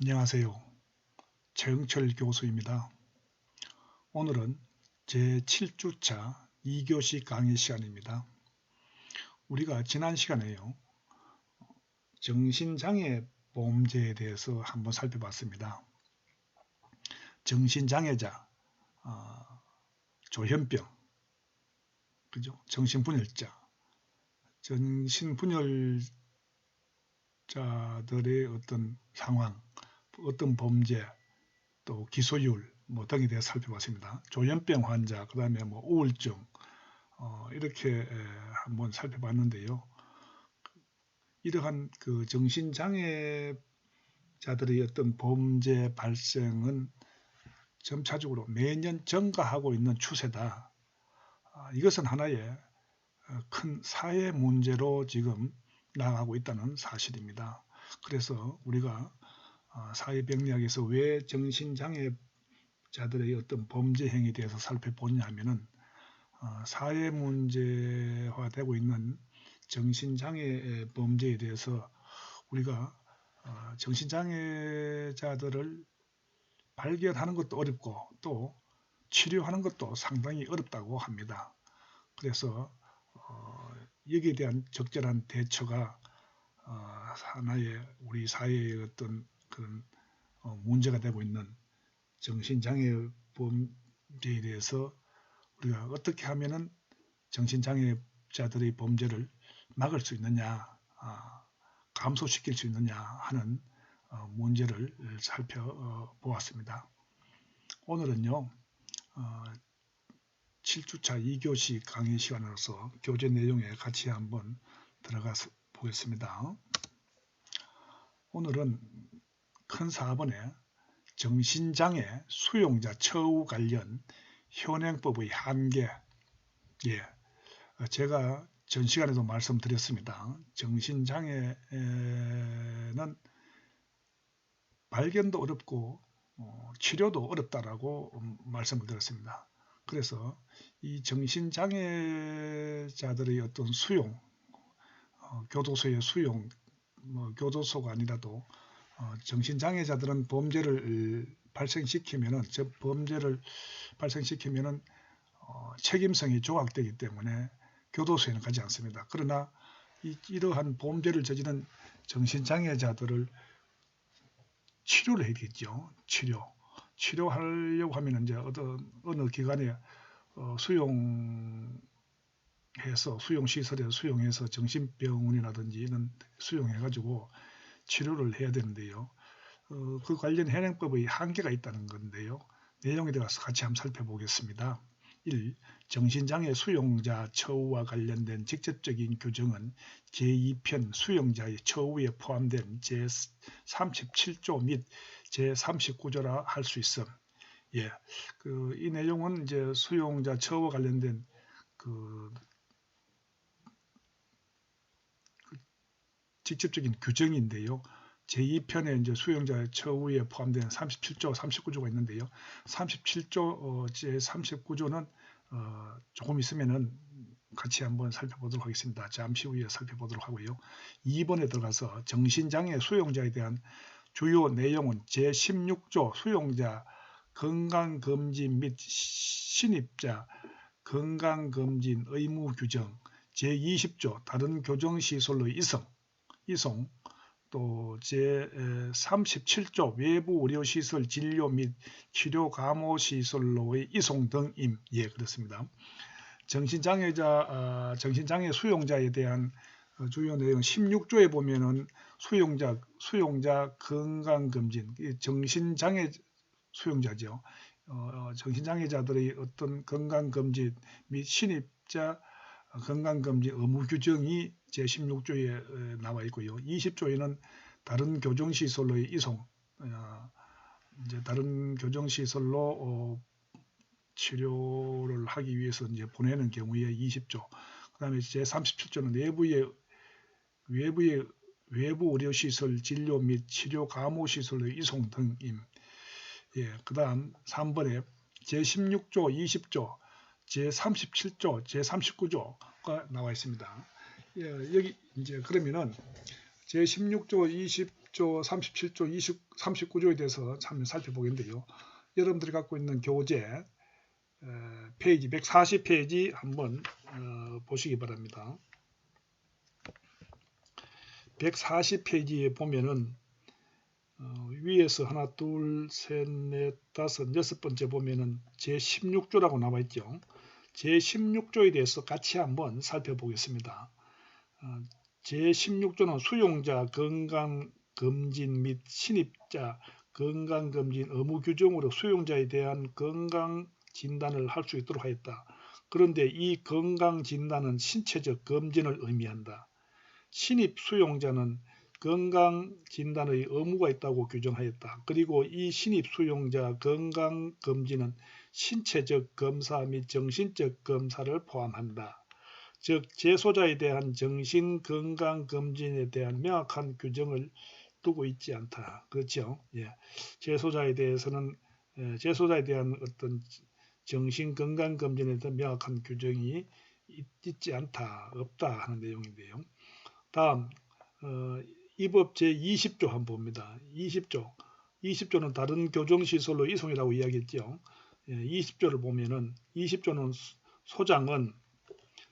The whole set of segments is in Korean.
안녕하세요. 최응철 교수입니다. 오늘은 제7주차 2교시 강의 시간입니다. 우리가 지난 시간에요. 정신장애 보험제에 대해서 한번 살펴봤습니다. 정신장애자, 조현병, 그죠? 정신분열자, 정신분열자들의 어떤 상황, 어떤 범죄, 또 기소율 등에 대해 살펴봤습니다. 조현병 환자, 그 다음에 우울증 이렇게 한번 살펴봤는데요. 이러한 그 정신장애자들의 어떤 범죄 발생은 점차적으로 매년 증가하고 있는 추세다. 이것은 하나의 큰 사회 문제로 지금 나아가고 있다는 사실입니다. 그래서 우리가 사회병리학에서 왜 정신장애자들의 어떤 범죄 행위에 대해서 살펴보냐 하면은 사회 문제화되고 있는 정신장애 범죄에 대해서 우리가 정신장애자들을 발견하는 것도 어렵고 또 치료하는 것도 상당히 어렵다고 합니다. 그래서 여기에 대한 적절한 대처가 하나의 우리 사회의 어떤 그런 문제가 되고 있는 정신장애 범죄에 대해서 우리가 어떻게 하면은 정신장애자들의 범죄를 막을 수 있느냐, 감소시킬 수 있느냐 하는 문제를 살펴보았습니다. 오늘은요, 7주차 2교시 강의 시간으로서 교재 내용에 같이 한번 들어가 보겠습니다. 오늘은 큰 4번에 정신장애 수용자 처우 관련 현행법의 한계, 제가 전 시간에도 말씀드렸습니다. 정신장애는 발견도 어렵고 치료도 어렵다라고 말씀을 드렸습니다. 그래서 이 정신장애자들의 어떤 수용, 교도소의 수용, 교도소가 아니라도 정신장애자들은 범죄를 발생시키면은 책임성이 조각되기 때문에 교도소에는 가지 않습니다. 그러나 이러한 범죄를 저지른 정신장애자들을 치료를 해야 되겠죠. 치료하려고 하면 이제 어느 기관에 수용시설에 수용해서 정신병원이라든지 이런 수용해가지고 치료를 해야 되는데요. 그 관련 현행법의 한계가 있다는 건데요. 내용에 대해서 같이 한번 살펴보겠습니다. 1. 정신장애 수용자 처우와 관련된 직접적인 규정은 제2편 수용자의 처우에 포함된 제37조 및 제39조라 할 수 있음. 이 내용은 이제 수용자 처우와 관련된 직접적인 규정인데요. 제2편에 이제 수용자의 처우에 포함된 37조, 39조가 있는데요. 37조, 제39조는 조금 있으면은 같이 한번 살펴보도록 하겠습니다. 잠시 후에 살펴보도록 하고요. 2번에 들어가서 정신장애 수용자에 대한 주요 내용은 제16조 수용자 건강검진 및 신입자 건강검진 의무 규정, 제20조 다른 교정시설로 이송, 또 제37조 외부 의료시설 진료 및 치료 감호시설로의 이송 등임. 그렇습니다. 정신장애 수용자에 대한 주요 내용 16조에 보면은 수용자 건강검진, 정신장애 수용자죠. 정신장애자들의 어떤 건강검진 및 신입자 건강검진 의무 규정이 제16조에 나와 있고요. 20조에는 다른 교정시설로의 이송, 이제 다른 교정시설로 치료를 하기 위해서 이제 보내는 경우에 20조. 그 다음에 제37조는 외부 의료시설 진료 및 치료 감호시설의 이송 등임. 그 다음 3번에 제16조, 20조, 제37조, 제39조가 나와 있습니다. 여기 이제 그러면은 제16조, 36조, 37조, 39조에 대해서 한번 살펴보겠는데요. 여러분들이 갖고 있는 교재 페이지 140페이지 한번 보시기 바랍니다. 140페이지에 보면은 위에서 하나, 둘, 셋, 넷, 다섯, 여섯 번째 보면은 제16조라고 나와 있죠. 제16조에 대해서 같이 한번 살펴보겠습니다. 제16조는 수용자 건강검진 및 신입자 건강검진 의무 규정으로 수용자에 대한 건강진단을 할 수 있도록 하였다. 그런데 이 건강진단은 신체적 검진을 의미한다. 신입 수용자는 건강진단의 의무가 있다고 규정하였다. 그리고 이 신입 수용자 건강검진은 신체적 검사 및 정신적 검사를 포함한다. 즉 재소자에 대한 정신건강검진에 대한 명확한 규정을 두고 있지 않다. 그렇죠? 예. 재소자에 대해서는 재소자에 대한 어떤 정신건강검진에 대한 명확한 규정이 있지 않다. 없다 하는 내용인데요. 다음 이 법 제20조 한번 봅니다. 20조는 다른 교정시설로 이송이라고 이야기했죠. 20조를 보면은 20조는 소장은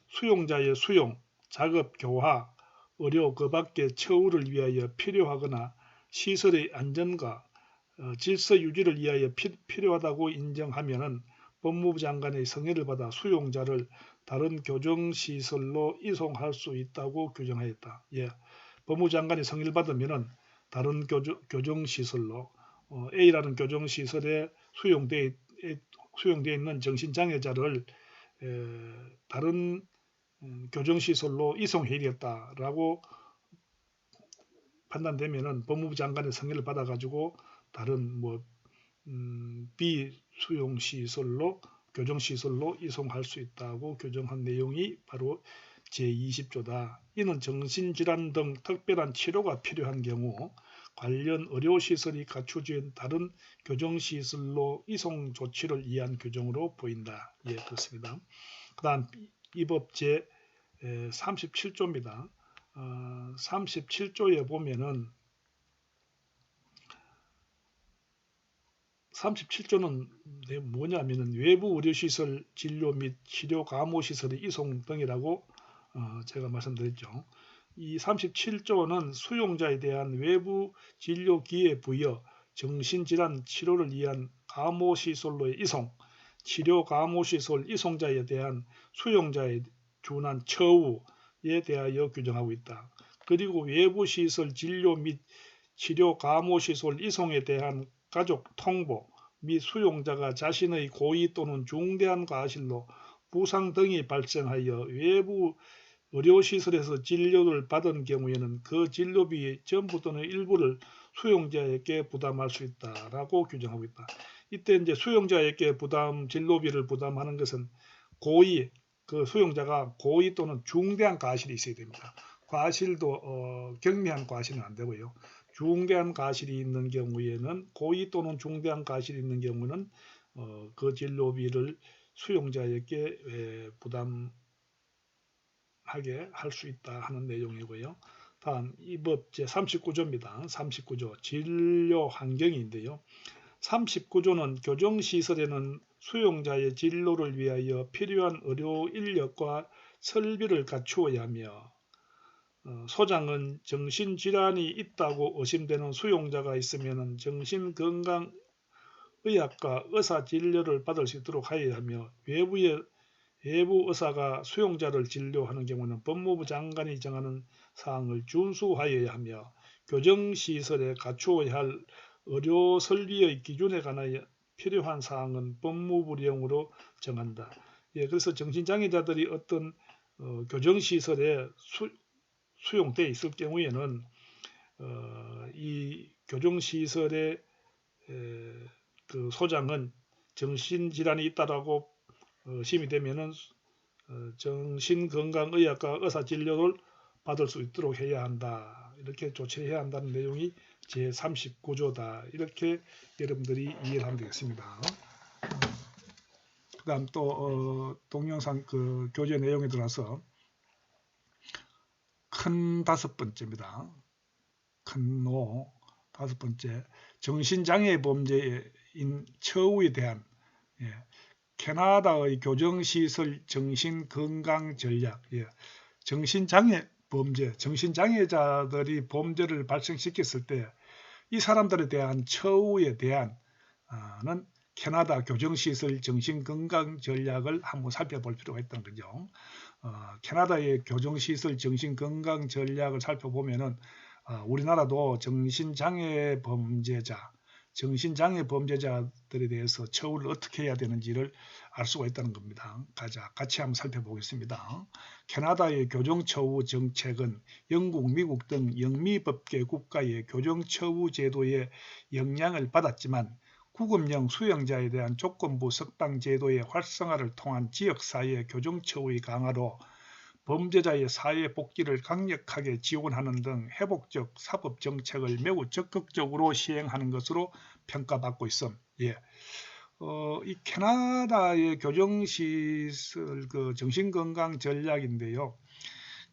수용자의 수용, 작업 교화, 의료 그 밖의 처우를 위하여 필요하거나 시설의 안전과 질서 유지를 위하여 필요하다고 인정하면은 법무부 장관의 성의를 받아 수용자를 다른 교정시설로 이송할 수 있다고 규정하였다. 예, 법무부 장관의 성의를 받으면은 다른 교정시설로 A라는 교정시설에 수용되어 있는 정신장애자를 다른 교정시설로 이송해야 되겠다라고 판단되면은 법무부 장관의 성의를 받아가지고 다른 비수용시설로 교정시설로 이송할 수 있다고 규정한 내용이 바로 제20조다. 이는 정신질환 등 특별한 치료가 필요한 경우 관련 의료시설이 갖춰진 다른 교정시설로 이송 조치를 위한 규정으로 보인다. 예, 그렇습니다. 그 다음 이 법 제37조입니다. 37조에 보면은 37조는 뭐냐면은 외부 의료시설 진료 및 치료 감호시설의 이송 등이라고 제가 말씀드렸죠. 이 37조는 수용자에 대한 외부 진료 기회 부여, 정신질환 치료를 위한 감호시설로의 이송, 치료 감호시설 이송자에 대한 수용자에 준한 처우에 대하여 규정하고 있다. 그리고 외부시설 진료 및 치료 감호시설 이송에 대한 가족 통보 및 수용자가 자신의 고의 또는 중대한 과실로 부상 등이 발생하여 외부 의료시설에서 진료를 받은 경우에는 그 진료비 전부 또는 일부를 수용자에게 부담할 수 있다라고 규정하고 있다. 이때 이제 수용자에게 진료비를 부담하는 것은 고의, 그 수용자가 고의 또는 중대한 과실이 있어야 됩니다. 과실도 경미한 과실은 안 되고요. 중대한 과실이 있는 경우에는 고의 또는 중대한 과실이 있는 경우는 그 진료비를 수용자에게 부담하게 할 수 있다 하는 내용이고요. 다음 이 법 제39조입니다. 39조 진료 환경인데요. 39조는 교정시설에는 수용자의 진료를 위하여 필요한 의료 인력과 설비를 갖추어야 하며 소장은 정신질환이 있다고 의심되는 수용자가 있으면 정신건강의학과 의사진료를 받을 수 있도록 하여야 하며 외부 의사가 수용자를 진료하는 경우는 법무부 장관이 정하는 사항을 준수하여야 하며 교정시설에 갖추어야 할 의료설비의 기준에 관하여 필요한 사항은 법무부령으로 정한다. 예, 그래서 정신장애자들이 어떤 교정시설에 수용되어 있을 경우에는 이 교정시설의 그 소장은 정신질환이 있다라고 의심이 되면은 정신건강의학과 의사진료를 받을 수 있도록 해야 한다. 이렇게 조치해야 한다는 내용이 제39조다. 이렇게 여러분들이 이해를 하면 되겠습니다. 그 다음 또 동영상 그 교재 내용에 들어서 큰 5번째입니다. 큰 노. 다섯 번째, 정신장애 범죄인 처우에 대한 캐나다의 교정시설 정신건강전략. 정신장애 범죄, 정신장애자들이 범죄를 발생시켰을 때 이 사람들에 대한 처우에 대한 캐나다 교정시설 정신건강전략을 한번 살펴볼 필요가 있다는 거죠. 캐나다의 교정시설 정신건강전략을 살펴보면은 우리나라도 정신장애 범죄자들에 대해서 처우를 어떻게 해야 되는지를 알 수가 있다는 겁니다. 같이 한번 살펴보겠습니다. 캐나다의 교정처우 정책은 영국, 미국 등 영미법계 국가의 교정처우 제도의 영향을 받았지만 구금형 수용자에 대한 조건부 석방 제도의 활성화를 통한 지역사회 교정처우의 강화로 범죄자의 사회 복귀를 강력하게 지원하는 등 회복적 사법 정책을 매우 적극적으로 시행하는 것으로 평가받고 있음. 이 캐나다의 교정시설 정신건강 전략인데요.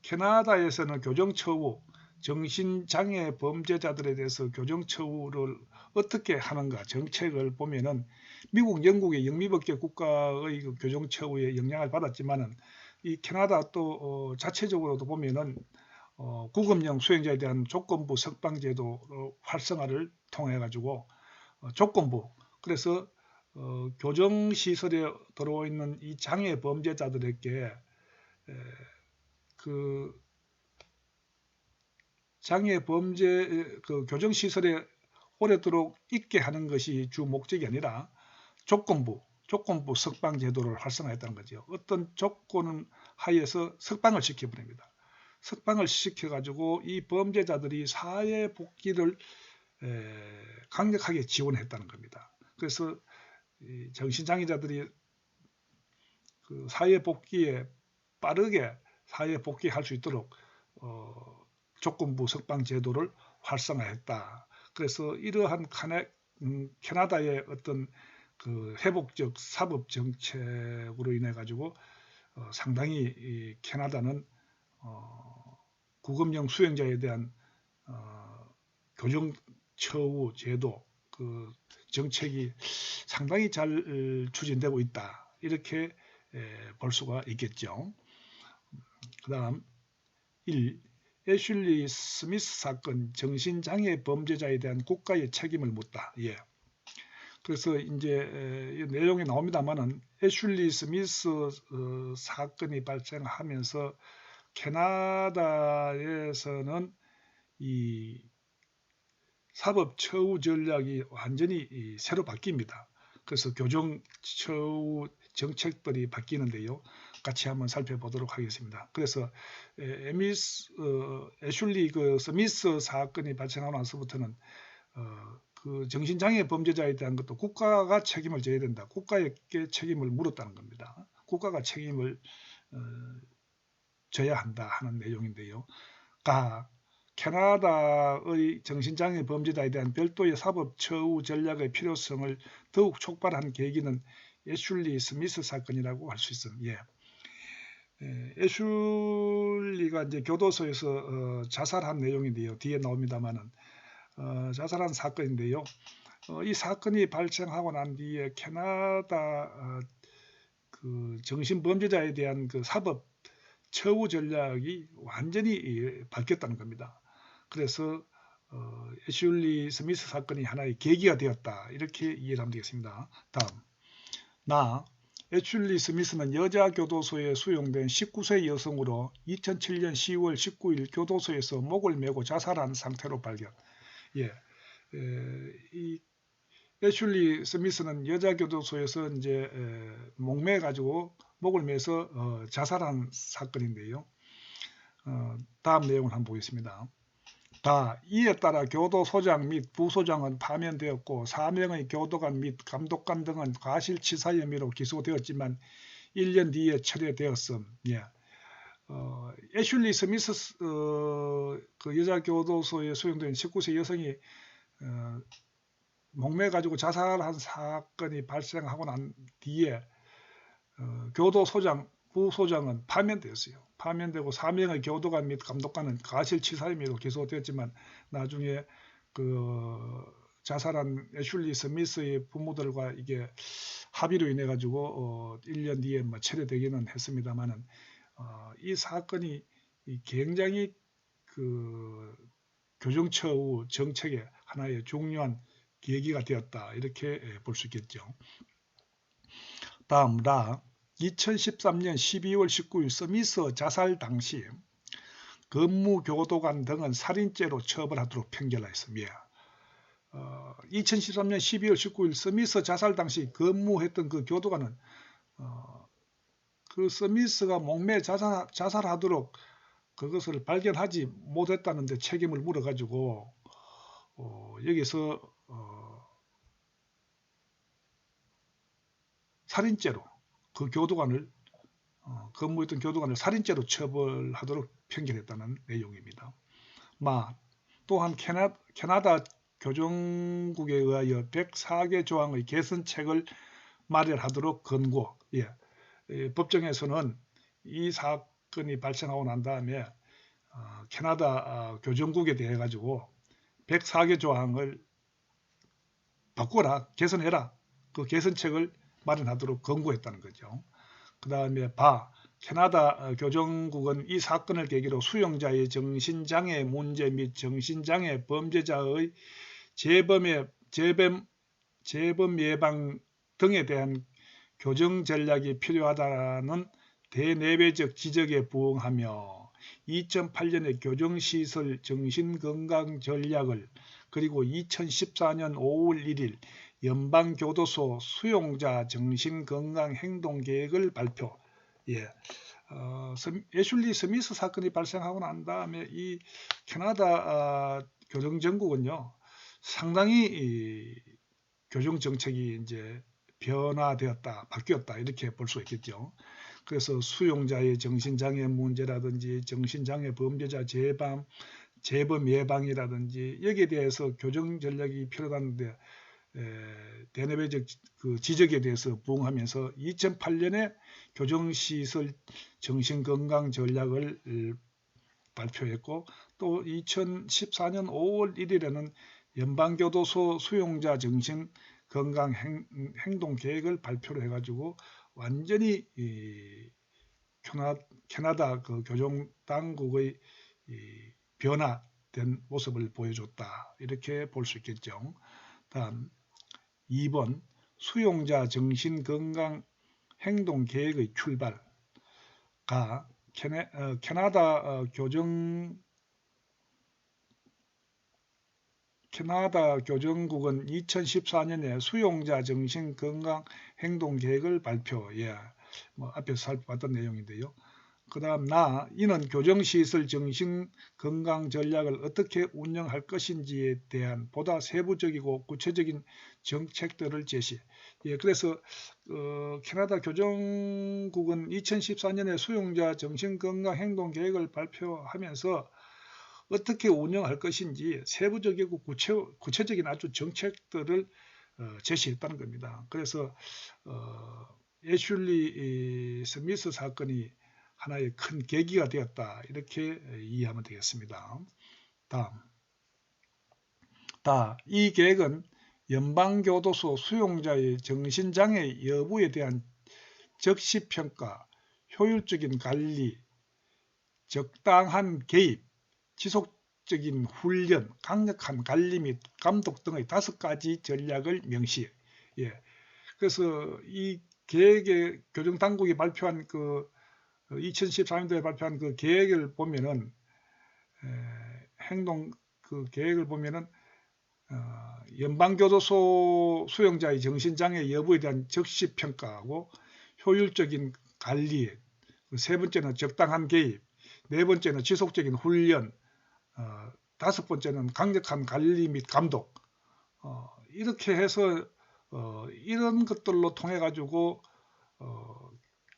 캐나다에서는 교정처우, 정신장애 범죄자들에 대해서 교정처우를 어떻게 하는가 정책을 보면은 미국, 영국의 영미법계 국가의 교정처우에 영향을 받았지만은 이 캐나다 또 자체적으로도 보면은 구금형 수용자에 대한 조건부 석방제도 활성화를 통해 가지고 조건부, 그래서 교정시설에 들어와 있는 이 장애 범죄자들에게 그 장애 범죄 교정시설에 오래도록 있게 하는 것이 주 목적이 아니라 조건부 석방 제도를 활성화했다는 거죠. 어떤 조건은 하에서 석방을 시켜버립니다. 석방을 시켜가지고 이 범죄자들이 사회 복귀를 강력하게 지원했다는 겁니다. 그래서 이 정신장애자들이 그 사회 복귀에 빠르게 사회 복귀할 수 있도록 조건부 석방 제도를 활성화했다. 그래서 이러한 캐나다의 어떤 그 회복적 사법 정책으로 인해 가지고 상당히 이 캐나다는 구금형 수용자에 대한 교정처우 제도 그 정책이 상당히 잘 추진되고 있다. 이렇게 볼 수가 있겠죠. 그 다음 1. 애슐리 스미스 사건 정신장애 범죄자에 대한 국가의 책임을 묻다. 그래서 이제 내용이 나옵니다만은 애슐리 스미스 사건이 발생하면서 캐나다에서는 이 사법 처우 전략이 완전히 새로 바뀝니다. 그래서 교정처우 정책들이 바뀌는데요. 같이 한번 살펴보도록 하겠습니다. 그래서 애슐리 스미스 사건이 발생하고 나서부터는 그 정신장애 범죄자에 대한 것도 국가가 책임을 져야 된다. 국가에게 책임을 물었다는 겁니다. 국가가 책임을 져야 한다 하는 내용인데요. 캐나다의 정신장애 범죄자에 대한 별도의 사법 처우 전략의 필요성을 더욱 촉발한 계기는 애슐리 스미스 사건이라고 할 수 있습니다. 애슐리가 이제 교도소에서 자살한 내용인데요. 뒤에 나옵니다만은 자살한 사건인데요. 이 사건이 발생하고 난 뒤에 캐나다 그 정신범죄자에 대한 그 사법 처우 전략이 완전히 바뀌었다는 겁니다. 그래서 애슐리 스미스 사건이 하나의 계기가 되었다. 이렇게 이해하면 되겠습니다. 다음, 애슐리 스미스는 여자 교도소에 수용된 19세 여성으로 2007년 10월 19일 교도소에서 목을 메고 자살한 상태로 발견. 이 애슐리 스미스는 여자 교도소에서 이제 목매 가지고 목을 매서 자살한 사건인데요. 다음 내용을 한번 보겠습니다. 이에 따라 교도소장 및 부소장은 파면되었고 4명의 교도관 및 감독관 등은 과실치사 혐의로 기소되었지만 1년 뒤에 철회되었음. 애슐리 스미스 그 여자 교도소에 수용된 19세 여성이 목매 가지고 자살한 사건이 발생하고 난 뒤에 교도소장, 부소장은 파면되었어요. 파면되고 4명의 교도관 및 감독관은 가실치사임으로 기소되었지만 나중에 그 자살한 애슐리 스미스의 부모들과 이게 합의로 인해 가지고 1년 뒤에 뭐 철회되기는 했습니다만은 이 사건이 굉장히 그 교정처우 정책의 하나의 중요한 계기가 되었다 이렇게 볼 수 있겠죠. 다음 2013년 12월 19일 스미스 자살 당시 근무교도관 등은 살인죄로 처벌하도록 판결하였습니다. 2013년 12월 19일 스미스 자살 당시 근무했던 그 교도관은 그 스미스가 목매 자살하도록 그것을 발견하지 못했다는데 책임을 물어가지고 여기서 살인죄로 그 교도관을 근무했던 교도관을 살인죄로 처벌하도록 판결했다는 내용입니다. 또한 캐나다 교정국에 의하여 104개 조항의 개선책을 마련하도록 권고. 법정에서는 이 사건이 발생하고 난 다음에 캐나다 교정국에 대해 가지고 104개 조항을 바꿔라, 개선해라. 그 개선책을 마련하도록 권고했다는 거죠. 그 다음에 캐나다 교정국은 이 사건을 계기로 수용자의 정신장애 문제 및 정신장애 범죄자의 재범 예방 등에 대한 교정 전략이 필요하다는 대내외적 지적에 부응하며 2008년에 교정시설 정신건강 전략을 그리고 2014년 5월 1일 연방교도소 수용자 정신건강 행동계획을 발표. 애슐리 스미스 사건이 발생하고 난 다음에 이 캐나다 교정정국은요 상당히 교정 정책이 이제 변화되었다, 바뀌었다 이렇게 볼 수 있겠죠. 그래서 수용자의 정신장애 문제라든지 정신장애 범죄자 재범 예방이라든지 여기에 대해서 교정 전략이 필요한데 대내외적 그 지적에 대해서 부응하면서 2008년에 교정시설 정신건강 전략을 발표했고 또 2014년 5월 1일에는 연방교도소 수용자 정신건강 행동계획을 발표를 해가지고 완전히 캐나다 그 교정당국의 변화된 모습을 보여줬다 이렇게 볼 수 있겠죠. 다음 2번 수용자 정신건강 행동계획의 출발가 캐나다 교정국은 2014년에 수용자 정신건강 행동계획을 발표. 앞에서 살펴봤던 내용인데요. 그 다음 이는 교정시설 정신건강 전략을 어떻게 운영할 것인지에 대한 보다 세부적이고 구체적인 정책들을 제시. 그래서 캐나다 교정국은 2014년에 수용자 정신건강 행동계획을 발표하면서 어떻게 운영할 것인지 세부적이고 구체적인 아주 정책들을 제시했다는 겁니다. 그래서 애슐리 스미스 사건이 하나의 큰 계기가 되었다 이렇게 이해하면 되겠습니다. 이 계획은 연방교도소 수용자의 정신장애 여부에 대한 적시평가, 효율적인 관리, 적당한 개입, 지속적인 훈련, 강력한 관리 및 감독 등의 5가지 전략을 명시해. 그래서 이 계획의 교정당국이 발표한 2014년도에 발표한 그 계획을 보면은 그 계획을 보면은 연방교도소 수용자의 정신장애 여부에 대한 적시평가하고 효율적인 관리, 세 번째는 적당한 개입, 네 번째는 지속적인 훈련, 다섯 번째는 강력한 관리 및 감독. 이렇게 해서 이런 것들로 통해 가지고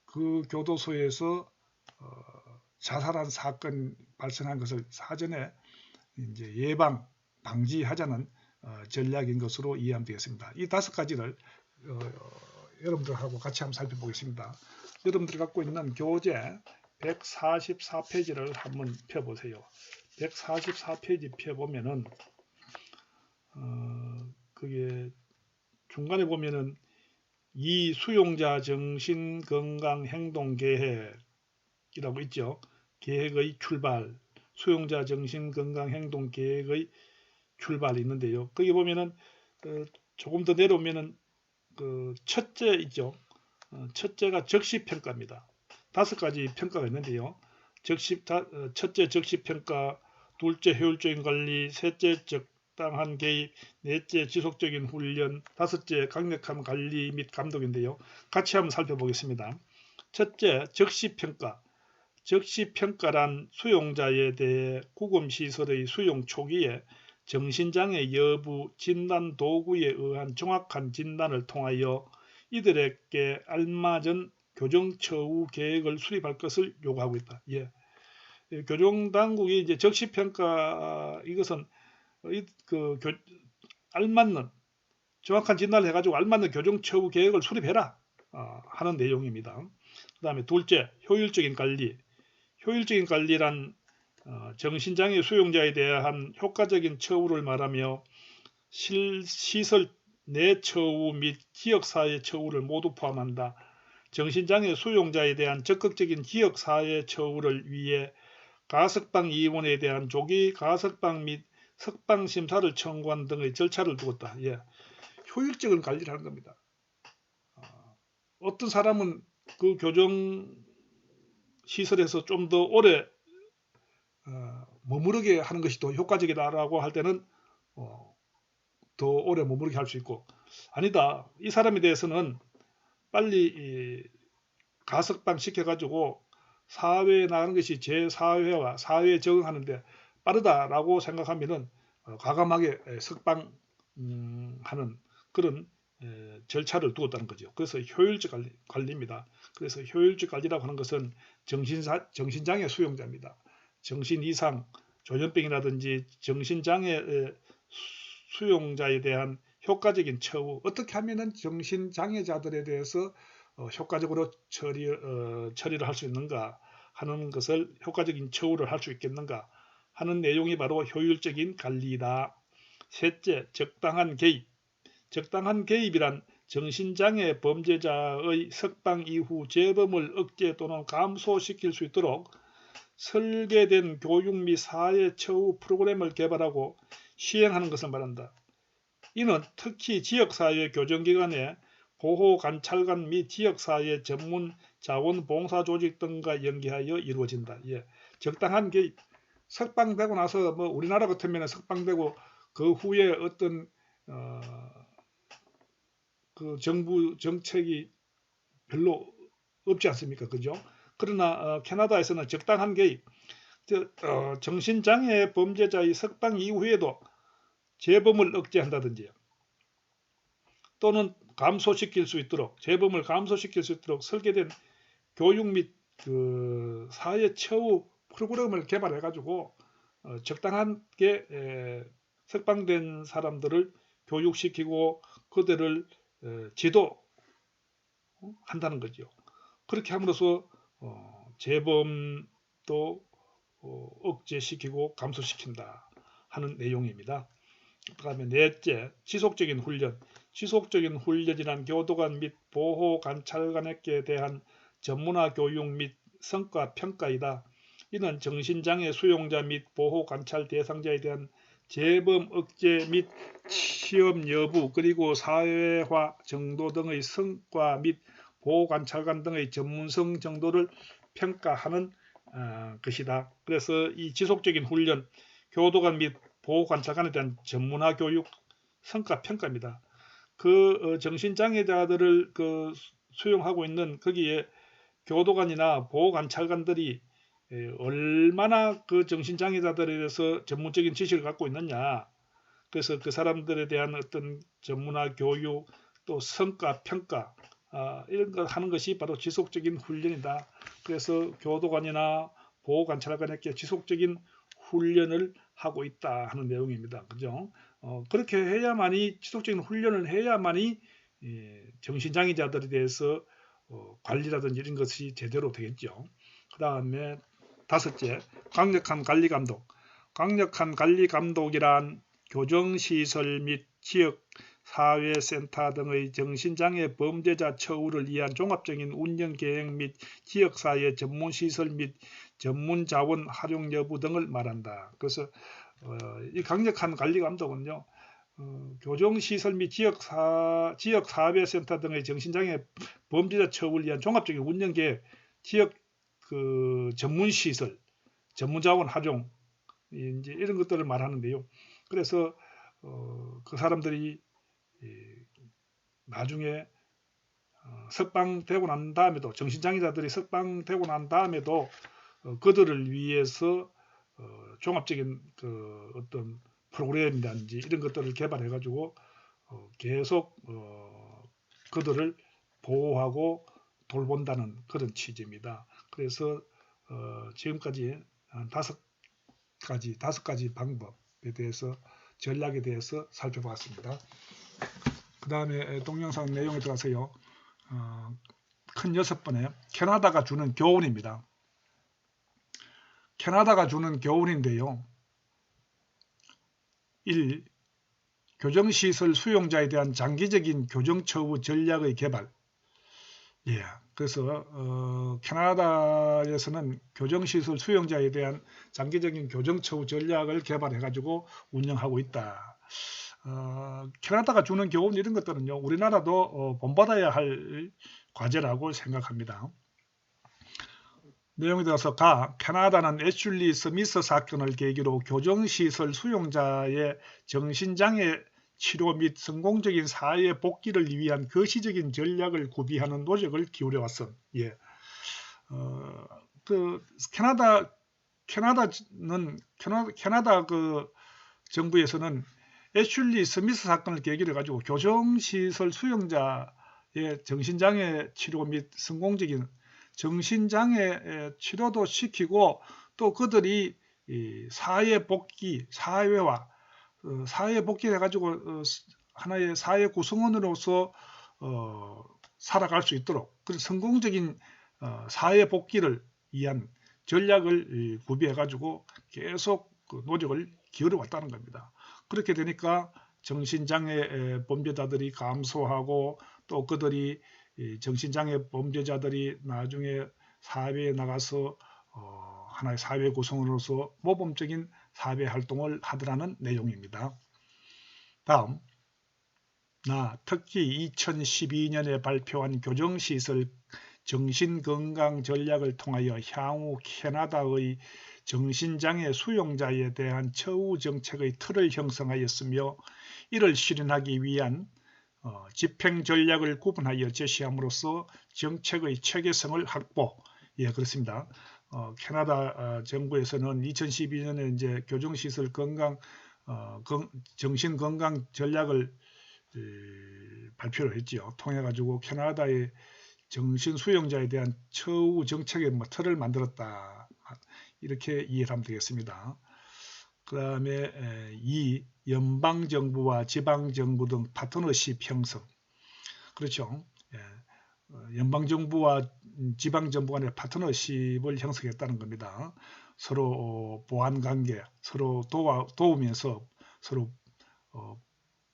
그 교도소에서 자살한 사건 발생한 것을 사전에 이제 예방 방지하자는 전략인 것으로 이해하면 되겠습니다. 이 5가지를 여러분들하고 같이 한번 살펴보겠습니다. 여러분들이 갖고 있는 교재 144페이지를 한번 펴보세요. 144페이지 펴보면은 그게 중간에 보면은 이 수용자 정신건강행동계획이라고 있죠. 계획의 출발, 수용자 정신건강행동계획의 출발이 있는데요. 거기 보면은 조금 더 내려오면은 그 첫째 있죠. 첫째가 적시평가입니다. 5가지 평가가 있는데요. 첫째 적시평가, 둘째 효율적인 관리, 셋째 적당한 개입, 넷째 지속적인 훈련, 다섯째 강력한 관리 및 감독인데요. 같이 한번 살펴보겠습니다. 첫째 적시평가. 적시평가란 수용자에 대해 구금시설의 수용 초기에 정신장애 여부 진단 도구에 의한 정확한 진단을 통하여 이들에게 알맞은 교정처우 계획을 수립할 것을 요구하고 있다. 예. 교정당국이 이제 적시평가 이것은 알맞는 정확한 진단을 해가지고 알맞는 교정처우 계획을 수립해라 하는 내용입니다. 그 다음에 둘째, 효율적인 관리. 효율적인 관리란 정신장애 수용자에 대한 효과적인 처우를 말하며 시설 내 처우 및 지역사회 처우를 모두 포함한다. 정신장애 수용자에 대한 적극적인 지역사회 처우를 위해 가석방 이원에 대한 조기 가석방 및 석방 심사를 청구한 등의 절차를 두었다. 예. 효율적인 관리를 하는 겁니다. 어떤 사람은 그 교정 시설에서 좀 더 오래 머무르게 하는 것이 더 효과적이다라고 할 때는 더 오래 머무르게 할 수 있고, 아니다, 이 사람에 대해서는 빨리 가석방 시켜가지고 사회에 나가는 것이 제 사회와 사회에 적응하는데 빠르다라고 생각하면은 과감하게 석방하는 그런 절차를 두었다는 거죠. 그래서 효율적 관리입니다. 그래서 효율적 관리라고 하는 것은 정신장애 수용자입니다. 정신 이상, 조현병이라든지 정신장애 수용자에 대한 효과적인 처우, 어떻게 하면은 정신장애자들에 대해서 효과적으로 처리를 할 수 있는가 하는 것을, 효과적인 처우를 할 수 있겠는가 하는 내용이 바로 효율적인 관리다. 셋째, 적당한 개입. 적당한 개입이란 정신장애 범죄자의 석방 이후 재범을 억제 또는 감소시킬 수 있도록 설계된 교육 및 사회 처우 프로그램을 개발하고 시행하는 것을 말한다. 이는 특히 지역사회 교정기관의 보호관찰관 및 지역사회 전문 자원봉사조직 등과 연계하여 이루어진다. 예. 적당한 개입. 석방되고 나서 뭐 우리나라 같으면 석방되고 그 후에 어떤 그 정부 정책이 별로 없지 않습니까? 그죠? 그러나 캐나다에서는 적당한 개입, 정신장애 범죄자의 석방 이후에도 재범을 억제한다든지 또는 감소시킬 수 있도록, 재범을 감소시킬 수 있도록 설계된 교육 및 그 사회 처우 프로그램을 개발해 가지고 적당하게 석방된 사람들을 교육시키고 그들을 지도한다는 거죠. 그렇게 함으로써 재범도 억제시키고 감소시킨다 하는 내용입니다. 그 다음에 넷째, 지속적인 훈련. 지속적인 훈련이란 교도관 및 보호관찰관에게 대한 전문화 교육 및 성과 평가이다. 이는 정신장애 수용자 및 보호관찰 대상자에 대한 재범 억제 및 시험 여부, 그리고 사회화 정도 등의 성과 및 보호관찰관 등의 전문성 정도를 평가하는 것이다. 그래서 이 지속적인 훈련, 교도관 및 보호관찰관에 대한 전문화 교육, 성과 평가입니다. 그 정신장애자들을 수용하고 있는 거기에 교도관이나 보호관찰관들이 얼마나 그 정신장애자들에 대해서 전문적인 지식을 갖고 있느냐, 그래서 그 사람들에 대한 어떤 전문화 교육, 또 성과 평가, 이런 걸 하는 것이 바로 지속적인 훈련이다. 그래서 교도관이나 보호관찰관에게 지속적인 훈련을 하고 있다 하는 내용입니다. 그죠? 그렇게 해야만이, 지속적인 훈련을 해야만이 정신장애자들에 대해서 관리라든지 이런 것이 제대로 되겠죠. 그 다음에 다섯째, 강력한 관리 감독. 강력한 관리 감독이란 교정시설 및 지역 사회센터 등의 정신장애 범죄자 처우를 위한 종합적인 운영 계획 및 지역사회 전문시설 및 전문자원 활용 여부 등을 말한다. 그래서 이 강력한 관리 감독은요, 교정시설 및 지역사회센터 등의 정신장애 범죄자 처우를 위한 종합적인 운영 계획, 지역 전문시설, 전문자원 활용, 이제 이런 것들을 말하는데요. 그래서 그 사람들이 나중에 석방되고 난 다음에도, 정신장애자들이 석방되고 난 다음에도 그들을 위해서 종합적인 어떤 프로그램이라든지 이런 것들을 개발해 가지고 계속 그들을 보호하고 돌본다는 그런 취지입니다. 그래서 지금까지 한 다섯 가지 방법에 대해서, 전략에 대해서 살펴봤습니다. 그 다음에 동영상 내용에 들어가서요, 큰 6번에 캐나다가 주는 교훈입니다. 캐나다가 주는 교훈인데요. 1. 교정시설 수용자에 대한 장기적인 교정처우 전략의 개발. 그래서 캐나다에서는 교정시설 수용자에 대한 장기적인 교정처우 전략을 개발해 가지고 운영하고 있다. 캐나다가 주는 교훈 이런 것들은요, 우리나라도 본받아야 할 과제라고 생각합니다. 내용에 들어서 캐나다는 애슐리 스미스 사건을 계기로 교정시설 수용자의 정신장애 치료 및 성공적인 사회 복귀를 위한 거시적인 전략을 구비하는 노력을 기울여왔음. 캐나다 정부에서는 애슐리 스미스 사건을 계기로 가지고 교정시설 수용자의 정신장애 치료 및 성공적인 정신장애 치료도 시키고, 또 그들이 사회 복귀, 사회 복귀를 해가지고 하나의 사회 구성원으로서 살아갈 수 있도록 그런 성공적인 사회 복귀를 위한 전략을 구비해가지고 계속 노력을 기울여 왔다는 겁니다. 그렇게 되니까 정신장애 범죄자들이 감소하고, 또 그들이 정신장애 범죄자들이 나중에 사회에 나가서 하나의 사회 구성원으로서 모범적인 사회 활동을 하더라는 내용입니다. 다음, 특히 2012년에 발표한 교정시설 정신건강 전략을 통하여 향후 캐나다의 정신장애 수용자에 대한 처우 정책의 틀을 형성하였으며, 이를 실현하기 위한 집행 전략을 구분하여 제시함으로써 정책의 체계성을 확보. 그렇습니다. 캐나다 정부에서는 2012년에 이제 교정시설 정신건강 전략을 발표를 했지요. 통해 가지고 캐나다의 정신수용자에 대한 처우 정책의 틀을 만들었다. 이렇게 이해하면 되겠습니다. 그 다음에 연방정부와 지방정부 등 파트너십 형성. 그렇죠. 연방정부와 지방정부 간의 파트너십을 형성했다는 겁니다. 서로 보완관계, 서로 도우면서 서로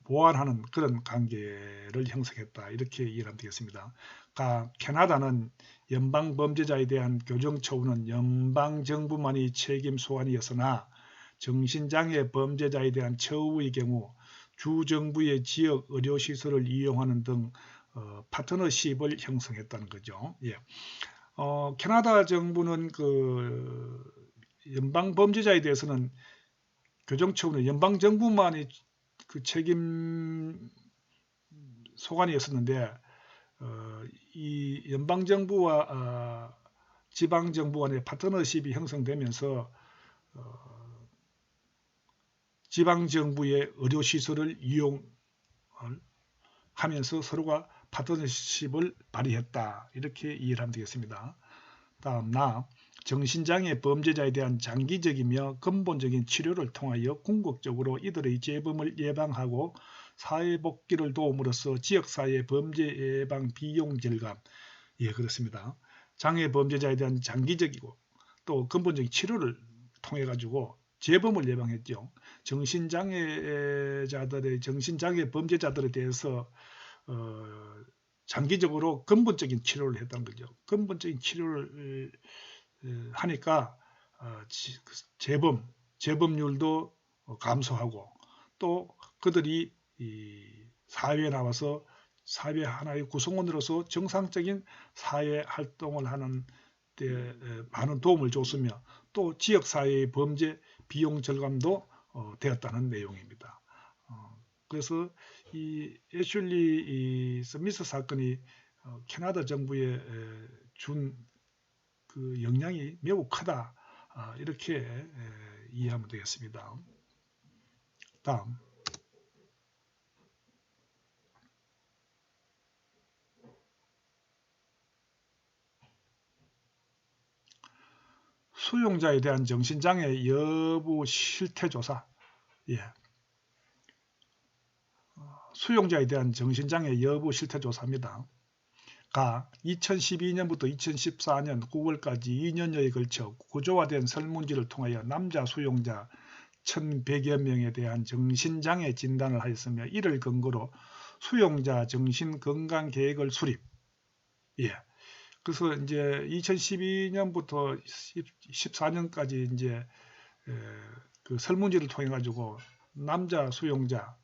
보완하는 그런 관계를 형성했다. 이렇게 이해하면 되겠습니다. 캐나다는 연방범죄자에 대한 교정처우는 연방정부만이 책임 소관이었으나, 정신장애 범죄자에 대한 처우의 경우 주정부의 지역 의료시설을 이용하는 등 파트너십을 형성했다는 거죠. 캐나다 정부는 연방범죄자에 대해서는 교정처우는 연방정부만이 책임 소관이었었는데, 이 연방정부와 지방정부 간의 파트너십이 형성되면서 지방정부의 의료시설을 이용하면서 서로가 파트너십을 발휘했다. 이렇게 이해를 하면 되겠습니다. 다음 정신장애 범죄자에 대한 장기적이며 근본적인 치료를 통하여 궁극적으로 이들의 재범을 예방하고 사회복귀를 도움으로써 지역사회 범죄 예방 비용 절감. 예, 그렇습니다. 장애 범죄자에 대한 장기적이고 또 근본적인 치료를 통해 가지고 재범을 예방했죠. 정신장애 범죄자들에 대해서 장기적으로 근본적인 치료를 했다는 거죠. 근본적인 치료를 하니까 재범률도 감소하고 또 그들이 사회에 나와서 사회 하나의 구성원으로서 정상적인 사회 활동을 하는 데 많은 도움을 줬으며 또 지역사회의 범죄 비용 절감도 되었다는 내용입니다. 그래서 이 애슐리 스미스 사건이 캐나다 정부에 준 그 영향이 매우 크다, 이렇게 이해하면 되겠습니다. 다음, 수용자에 대한 정신장애 여부 실태조사. 예. 수용자에 대한 정신장애 여부 실태조사입니다. 가 2012년부터 2014년 9월까지 2년여에 걸쳐 구조화된 설문지를 통하여 남자 수용자 1,100여 명에 대한 정신장애 진단을 하였으며 이를 근거로 수용자 정신건강계획을 수립. 예. 그래서 이제 2012년부터 14년까지 이제 그 설문지를 통해 가지고 남자 수용자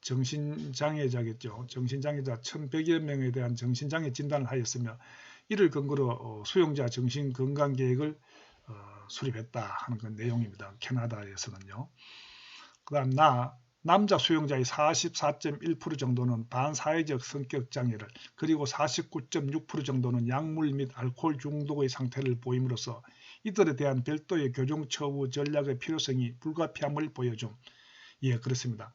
정신장애자겠죠. 정신장애자 1,100여 명에 대한 정신장애 진단을 하였으며 이를 근거로 수용자 정신건강계획을 수립했다 하는 그 내용입니다. 캐나다에서는요. 그 다음 남자 수용자의 44.1% 정도는 반사회적 성격장애를 그리고 49.6% 정도는 약물 및 알코올 중독의 상태를 보임으로써 이들에 대한 별도의 교정처우 전략의 필요성이 불가피함을 보여줌. 예, 그렇습니다.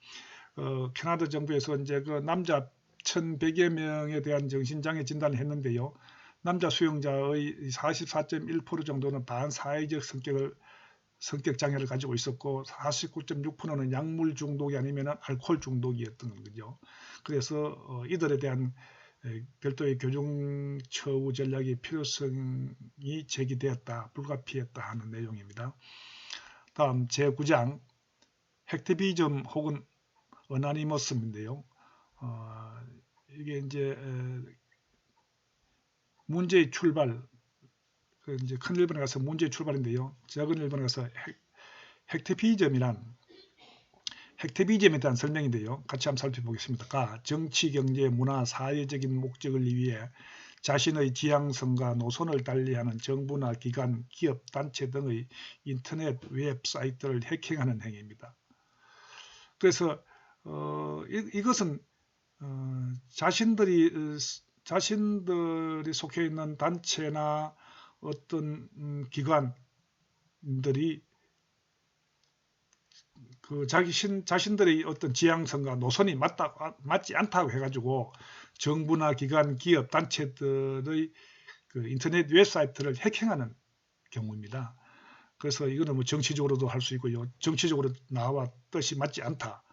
캐나다 정부에서 이제 그 남자 1,100여 명에 대한 정신장애 진단을 했는데요. 남자 수용자의 44.1% 정도는 반사회적 성격 장애를 가지고 있었고 49.6%는 약물 중독이 아니면 알코올 중독이었던 거죠. 그래서 이들에 대한 별도의 교정 처우 전략의 필요성이 제기되었다, 불가피했다 하는 내용입니다. 다음 제9장 핵티비즘 혹은 어나니머스인데요. 이게 이제 문제의 출발, 이제 큰 일본에 가서 문제의 출발인데요. 작은 일본에 가서 핵티비즘에 대한 설명인데요. 같이 한번 살펴보겠습니다. 정치, 경제, 문화, 사회적인 목적을 위해 자신의 지향성과 노선을 달리하는 정부나 기관, 기업, 단체 등의 인터넷 웹사이트를 해킹하는 행위입니다. 그래서 이것은 자신들이 속해 있는 단체나 어떤 기관들이 그 자신들의 어떤 지향성과 노선이 맞지 않다고 해가지고 정부나 기관, 기업, 단체들의 그 인터넷 웹사이트를 해킹하는 경우입니다. 그래서 이거는 뭐 정치적으로도 할 수 있고요. 정치적으로 나와 뜻이 맞지 않다.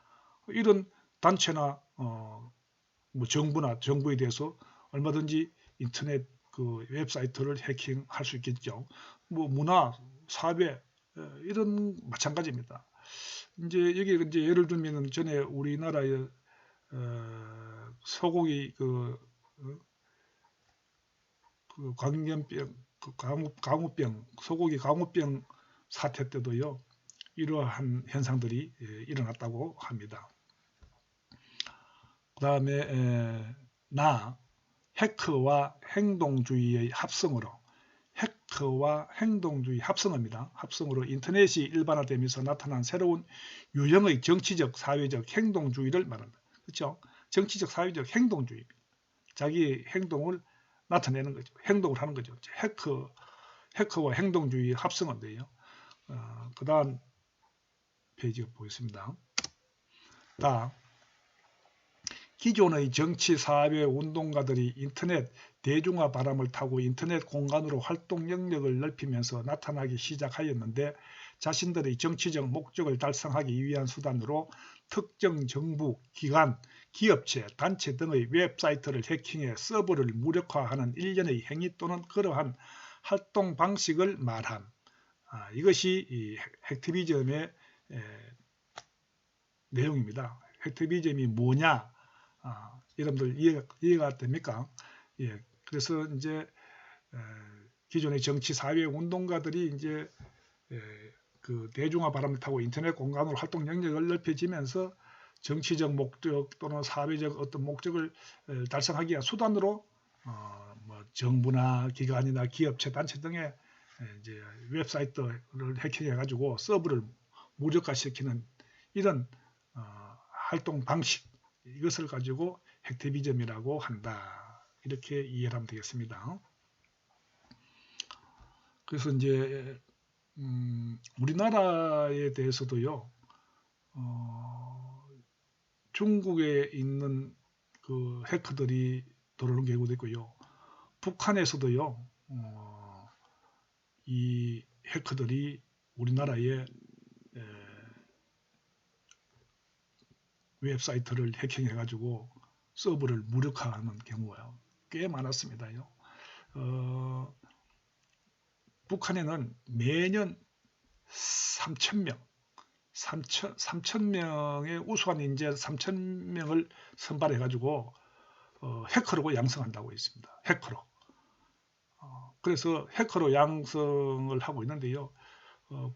이런 단체나 뭐 정부에 대해서 얼마든지 인터넷 그 웹사이트를 해킹할 수 있겠죠. 뭐 문화, 사회 이런 마찬가지입니다. 이제 여기 이제 예를 들면은 전에 우리나라의 소고기 그 광견병, 강우병, 소고기 강우병 사태 때도요 이러한 현상들이 일어났다고 합니다. 그 다음에 해커와 행동주의의 합성으로 합성으로 인터넷이 일반화되면서 나타난 새로운 유형의 정치적, 사회적 행동주의를 말한다. 그렇죠? 정치적, 사회적 행동주의. 자기 행동을 나타내는 거죠. 행동을 하는 거죠. 해커와 행동주의 합성어인데요. 그 다음 페이지 보겠습니다. 기존의 정치, 사회 운동가들이 인터넷 대중화 바람을 타고 인터넷 공간으로 활동 영역을 넓히면서 나타나기 시작하였는데 자신들의 정치적 목적을 달성하기 위한 수단으로 특정 정부, 기관, 기업체, 단체 등의 웹사이트를 해킹해 서버를 무력화하는 일련의 행위 또는 그러한 활동 방식을 말함. 이것이 이 핵티비즘의 내용입니다. 핵티비즘이 뭐냐? 여러분들 이해가 됩니까? 예, 그래서 이제 기존의 정치 사회 운동가들이 이제 그 대중화 바람을 타고 인터넷 공간으로 활동 영역을 넓혀지면서 정치적 목적 또는 사회적 어떤 목적을 달성하기 위한 수단으로 뭐 정부나 기관이나 기업체 단체 등의 이제 웹사이트를 해킹해 가지고 서버를 무력화시키는 이런 활동 방식, 이것을 가지고 핵티비즘이라고 한다. 이렇게 이해를 하면 되겠습니다. 그래서 이제 우리나라에 대해서도요, 중국에 있는 그 해커들이 들어오는 경우도 있고요. 북한에서도요, 이 해커들이 우리나라의 웹사이트를 해킹해가지고 서버를 무력화하는 경우가 꽤 많았습니다요. 북한에는 매년 3,000명, 3,000명의 우수한 인재 3,000명을 선발해가지고 해커로 양성한다고 있습니다. 해커로. 그래서 해커로 양성을 하고 있는데요.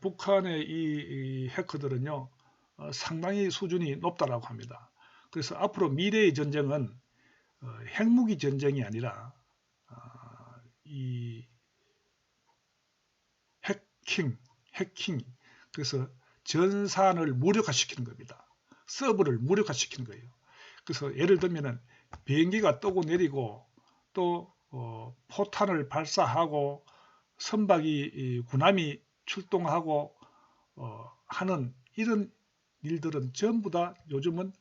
북한의 이 해커들은요, 상당히 수준이 높다라고 합니다. 그래서 앞으로 미래의 전쟁은 핵무기 전쟁이 아니라 이 해킹, 그래서 전산을 무력화시키는 겁니다. 서버를 무력화시키는 거예요. 그래서 예를 들면은 비행기가 뜨고 내리고 또 포탄을 발사하고 선박이 군함이 출동하고 하는 이런 일들은 전부 다 요즘은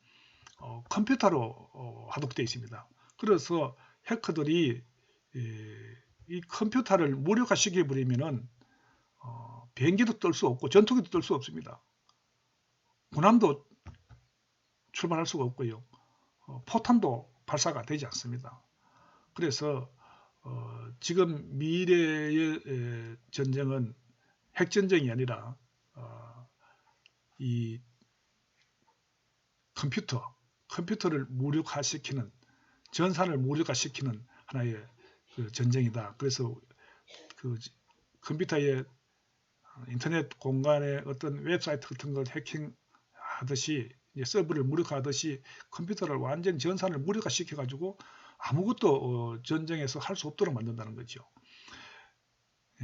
컴퓨터로 하도록 되어 있습니다. 그래서 해커들이 이 컴퓨터를 무력화시켜 버리면은 비행기도 뜰 수 없고 전투기도 뜰 수 없습니다. 군함도 출발할 수가 없고요. 포탄도 발사가 되지 않습니다. 그래서 지금 미래의 전쟁은 핵전쟁이 아니라 이 컴퓨터를 무력화시키는, 전산을 무력화시키는 하나의 그 전쟁이다. 그래서 그 컴퓨터의 인터넷 공간에 어떤 웹사이트 같은 걸 해킹하듯이 서버를 무력화하듯이 컴퓨터를 완전 전산을 무력화시켜 가지고 아무것도 전쟁에서 할 수 없도록 만든다는 거죠.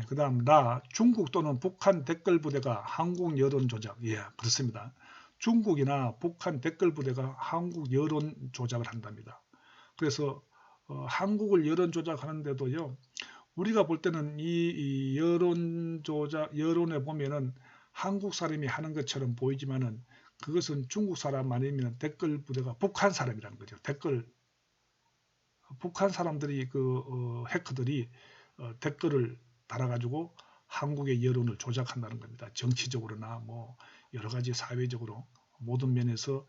그 다음 중국 또는 북한 댓글 부대가 한국 여론 조작. 예, 그렇습니다. 중국이나 북한 댓글 부대가 한국 여론 조작을 한답니다. 그래서 한국을 여론 조작하는데도요, 우리가 볼 때는 이 여론 조작, 여론에 보면은 한국 사람이 하는 것처럼 보이지만은 그것은 중국 사람 아니면 댓글 부대가 북한 사람이라는 거죠. 북한 사람들이 해커들이 댓글을 달아가지고 한국의 여론을 조작한다는 겁니다. 정치적으로나 뭐 여러 가지 사회적으로 모든 면에서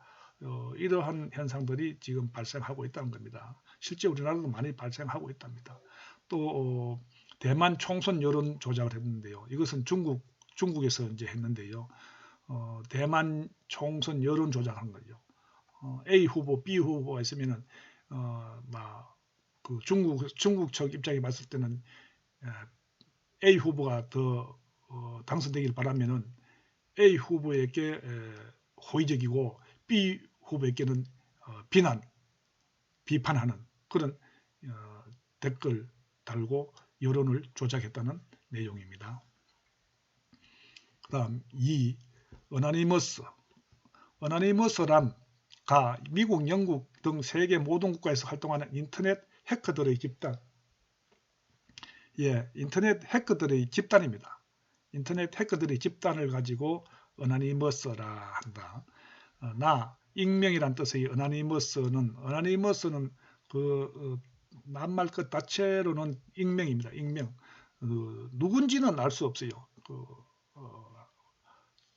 이러한 현상들이 지금 발생하고 있다는 겁니다. 실제 우리나라도 많이 발생하고 있답니다. 또 대만 총선 여론 조작을 했는데요. 이것은 중국에서 이제 했는데요. 대만 총선 여론 조작한 거죠. A 후보, B 후보가 있으면은 그 중국 측 입장에 봤을 때는 A 후보가 더 당선되길 바라면은 A 후보에게 호의적이고 B 후보에게는 비판하는 그런 댓글 달고 여론을 조작했다는 내용입니다. 그 다음 2. 어나니머스란 미국, 영국 등 세계 모든 국가에서 활동하는 인터넷 해커들의 집단. 예, 인터넷 해커들의 집단입니다. 인터넷 해커들의 집단을 가지고 어나니머스라 한다. 익명이란 뜻의 어나니머스는 낱말 끝 자체로는 익명입니다. 익명. 누군지는 알 수 없어요.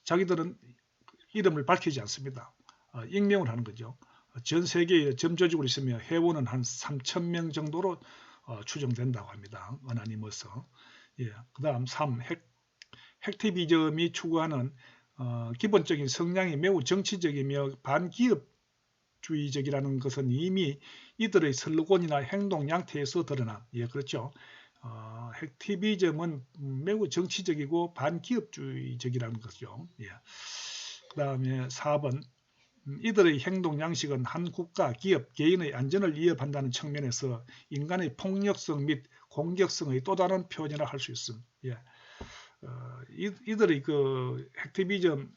자기들은 이름을 밝히지 않습니다. 익명을 하는 거죠. 전 세계에 점조직으로 있으며 회원은 한 3,000명 정도로 추정된다고 합니다. 어나니머스. 예. 그 다음 3. 핵티비즘이 추구하는 기본적인 성향이 매우 정치적이며 반기업주의적이라는 것은 이미 이들의 슬로건이나 행동 양태에서 드러나. 예, 그렇죠. 핵티비즘은 매우 정치적이고 반기업주의적이라는 거죠. 예. 그 다음에 4번. 이들의 행동 양식은 한 국가, 기업, 개인의 안전을 위협한다는 측면에서 인간의 폭력성 및 공격성의 또 다른 표현이라 할 수 있습니다. 예. 이들의 핵티비즘,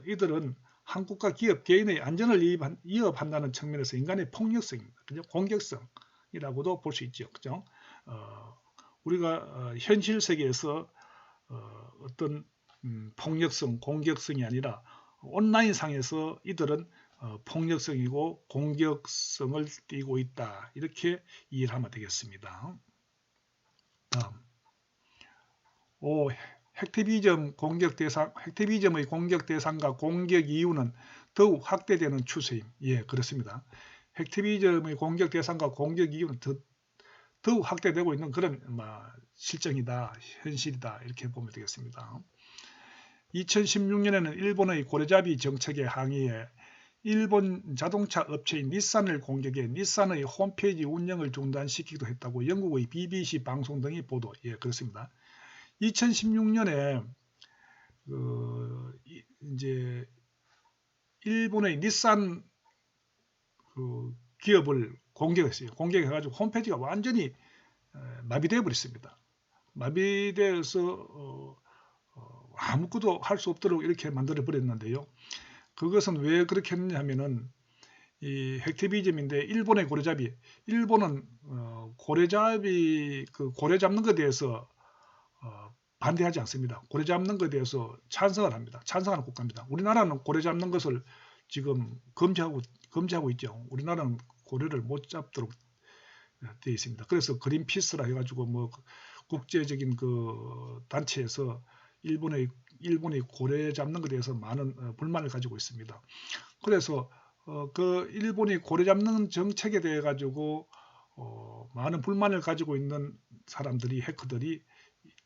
이들은 한 국가, 기업, 개인의 안전을 위협한다는 측면에서 인간의 폭력성입니다. 그죠? 공격성이라고도 볼 수 있죠. 그죠? 우리가 현실 세계에서 어떤 폭력성, 공격성이 아니라 온라인 상에서 이들은 폭력성이고 공격성을 띠고 있다. 이렇게 이해를 하면 되겠습니다. 다음. 5. 핵티비즘의 공격 대상과 공격 이유는 더욱 확대되는 추세임. 예, 그렇습니다. 핵티비즘의 공격 대상과 공격 이유는 더욱 확대되고 있는 그런 실정이다, 현실이다 이렇게 보면 되겠습니다. 2016년에는 일본의 고래잡이 정책에 항의해 일본 자동차 업체인 닛산을 공격해 닛산의 홈페이지 운영을 중단시키기도 했다고 영국의 BBC 방송 등이 보도. 예, 그렇습니다. 2016년에 이제 일본의 닛산 기업을 공격했어요. 공격해가지고 홈페이지가 완전히 마비되어 버렸습니다. 마비되어서 아무것도 할 수 없도록 이렇게 만들어 버렸는데요. 그것은 왜 그렇게 했느냐 하면은 이 핵티비즘인데 일본의 고래잡이, 일본은 고래잡이 고래 잡는 것에 대해서 반대하지 않습니다. 고래 잡는 것에 대해서 찬성을 합니다. 찬성하는 국가입니다. 우리나라는 고래 잡는 것을 지금 금지하고 있죠. 우리나라는 고래를 못 잡도록 되어 있습니다. 그래서 그린피스라 해가지고 국제적인 단체에서 일본의 고래 잡는 것에 대해서 많은 불만을 가지고 있습니다. 그래서 일본이 고래 잡는 정책에 대해 가지고 많은 불만을 가지고 있는 사람들이, 해커들이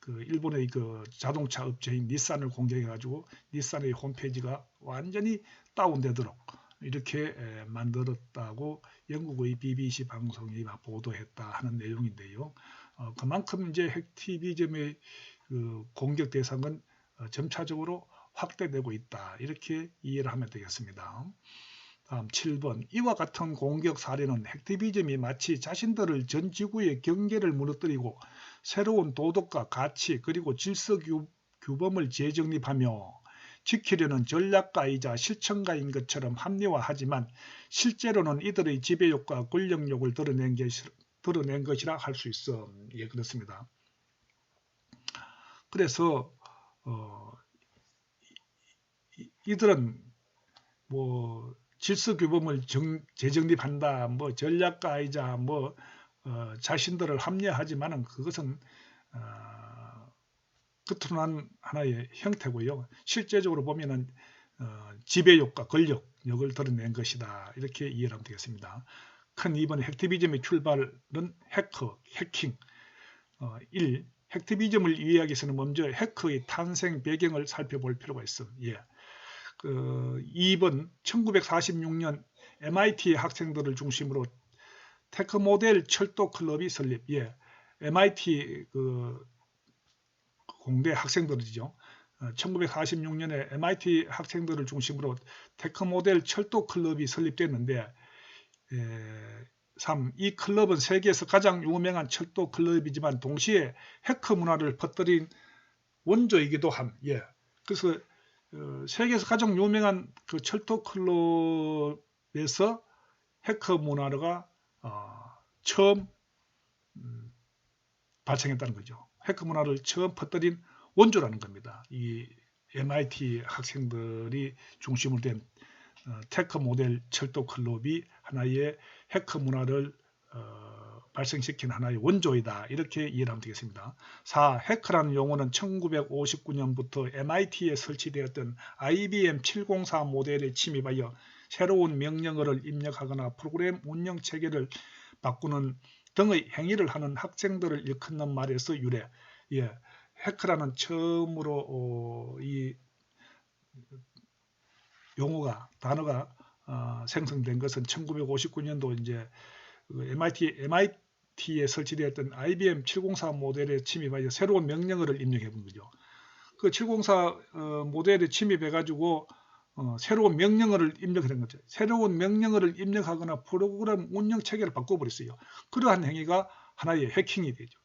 일본의 자동차 업체인 닛산을 공격해 가지고 닛산의 홈페이지가 완전히 다운되도록 이렇게 만들었다고 영국의 BBC 방송이 보도했다 하는 내용인데요. 그만큼 이제 핵티비즘의 공격 대상은 점차적으로 확대되고 있다. 이렇게 이해를 하면 되겠습니다. 다음 7번. 이와 같은 공격 사례는 핵티비즘이 마치 자신들을 전 지구의 경계를 무너뜨리고 새로운 도덕과 가치 그리고 질서 규범을 재정립하며 지키려는 전략가이자 실천가인 것처럼 합리화하지만 실제로는 이들의 지배욕과 권력욕을 드러낸 것이라 할 수 있어. 예, 그렇습니다. 그래서 이들은 질서 규범을 재정립한다, 전략가이자 자신들을 합리화하지만은 그것은 겉으로는 하나의 형태고요. 실제적으로 보면은 지배욕과 권력욕을 드러낸 것이다. 이렇게 이해를 하면 되겠습니다. 큰 2번 핵티비즘의 출발은 해킹. 1. 핵티비즘을 이해하기 위해서는 먼저 해커의 탄생 배경을 살펴볼 필요가 있습니다. 예. 2번 1946년 MIT 학생들을 중심으로 테크모델 철도 클럽이 설립. 예. MIT 공대 학생들이죠. 1946년에 MIT 학생들을 중심으로 테크모델 철도 클럽이 설립됐는데 3. 이 클럽은 세계에서 가장 유명한 철도 클럽이지만 동시에 해커 문화를 퍼뜨린 원조이기도 함. 예. 그래서 세계에서 가장 유명한 철도 클럽에서 해커 문화가 처음 발생했다는 거죠. 해커 문화를 처음 퍼뜨린 원조라는 겁니다. 이 MIT 학생들이 중심으로 된 테크 모델 철도 클럽이 하나의 해커 문화를 발생시킨 하나의 원조이다. 이렇게 이해하면 되겠습니다. 4. 해커라는 용어는 1959년부터 MIT에 설치되었던 IBM 704 모델에 침입하여 새로운 명령어를 입력하거나 프로그램 운영 체계를 바꾸는 등의 행위를 하는 학생들을 일컫는 말에서 유래. 예, 해커라는 처음으로 이 용어가 단어가 생성된 것은 1959년도 이제 MIT에 설치되었던 IBM 704 모델에 침입하여 새로운 명령어를 입력해 본 거죠. 그 704 모델에 침입해 가지고 새로운 명령어를 입력한 거죠. 새로운 명령어를 입력하거나 프로그램 운영 체계를 바꿔버렸어요. 그러한 행위가 하나의 해킹이 되죠.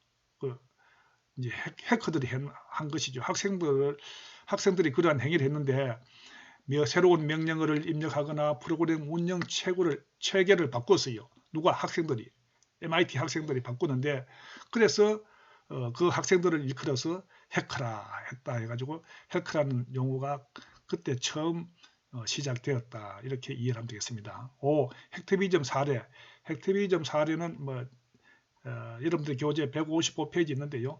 이제 해커들이 한 것이죠. 학생들이 그러한 행위를 했는데 새로운 명령어를 입력하거나 프로그램 운영 체계를 바꿨어요. 누가? 학생들이. MIT 학생들이 바꾸는데 그래서 그 학생들을 일컬어서 해커라 했다 해가지고 해커라는 용어가 그때 처음 시작되었다. 이렇게 이해를 하면 되겠습니다. 5. 핵트비즘 사례. 핵트비즘 사례는 여러분들 교재 155페이지 있는데요.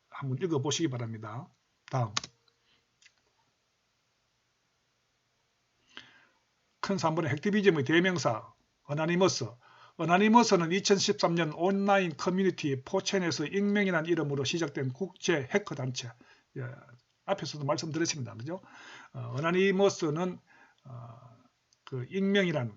한번 읽어보시기 바랍니다. 다음. 큰 3번의 핵티비즘의 대명사 어나니머스. 어나니머스는 2013년 온라인 커뮤니티 4chan에서 익명이라는 이름으로 시작된 국제 해커 단체. 예, 앞에서도 말씀드렸습니다. 그죠? 어나니머스는 그 익명이란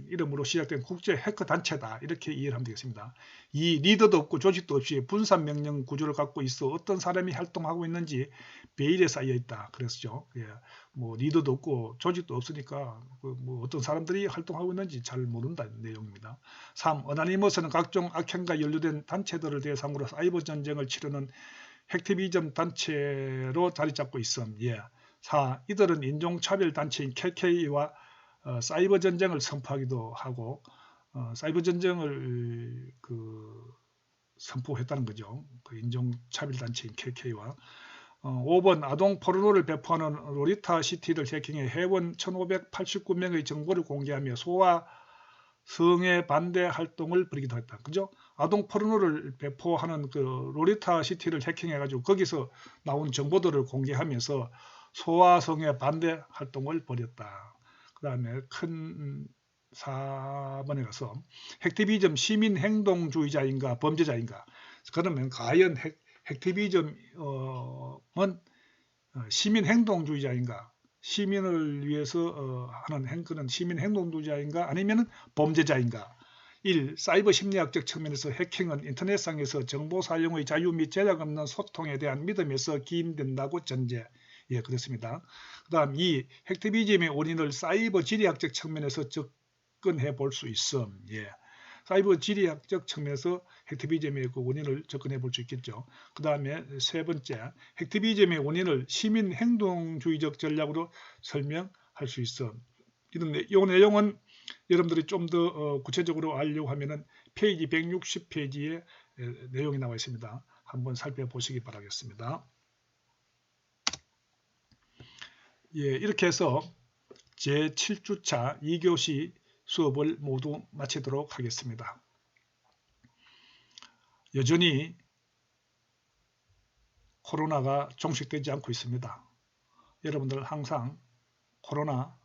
이름으로 시작된 국제 해커 단체다. 이렇게 이해를 하면 되겠습니다. 이 리더도 없고 조직도 없이 분산 명령 구조를 갖고 있어 어떤 사람이 활동하고 있는지 베일에 쌓여 있다. 그랬죠. 예, 뭐 리더도 없고 조직도 없으니까 뭐 어떤 사람들이 활동하고 있는지 잘 모른다는 내용입니다. 3. 어나니머스는 각종 악행과 연루된 단체들을 대상으로 사이버 전쟁을 치르는 핵티비즘 단체로 자리 잡고 있음. 예. 4. 이들은 인종차별 단체인 KK와 사이버 전쟁을 선포하기도 하고 사이버 전쟁을 선포했다는 거죠. 그 인종차별 단체인 KK와 5번 아동 포르노를 배포하는 로리타 시티를 해킹해 회원 1589명의 정보를 공개하며 소아 성애 반대 활동을 벌이기도 했다. 그죠? 아동 포르노를 배포하는 그 로리타 시티를 해킹해가지고 거기서 나온 정보들을 공개하면서 소아 성애 반대 활동을 벌였다. 그 다음에 큰 4번에 가서 핵티비즘 시민행동주의자인가 범죄자인가. 그러면 과연 핵티비즘은 시민행동주의자인가, 시민을 위해서 하는 행동은 시민행동주의자인가 아니면 범죄자인가. 1. 사이버 심리학적 측면에서 해킹은 인터넷상에서 정보 사용의 자유 및 제약 없는 소통에 대한 믿음에서 기인된다고 전제. 예, 그렇습니다. 그 다음 2. 핵티비즘의 원인을 사이버 지리학적 측면에서 접근해 볼 수 있음. 예. 사이버 지리학적 측면에서 핵티비즘의 그 원인을 접근해 볼 수 있겠죠. 그 다음에 세 번째, 핵티비즘의 원인을 시민 행동주의적 전략으로 설명할 수 있어. 이 내용은 여러분들이 좀 더 구체적으로 알려고 하면은 페이지 160페이지에 내용이 나와 있습니다. 한번 살펴보시기 바라겠습니다. 예, 이렇게 해서 제7주차 2교시 수업을 모두 마치도록 하겠습니다. 여전히 코로나가 종식되지 않고 있습니다. 여러분들 항상 코로나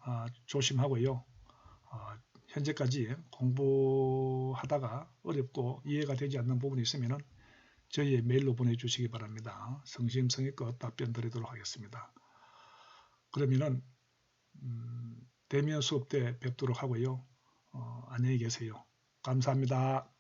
조심하고요. 현재까지 공부하다가 어렵고 이해가 되지 않는 부분이 있으면 저희의 메일로 보내주시기 바랍니다. 성심성의껏 답변 드리도록 하겠습니다. 그러면은 대면 수업 때 뵙도록 하고요. 안녕히 계세요. 감사합니다.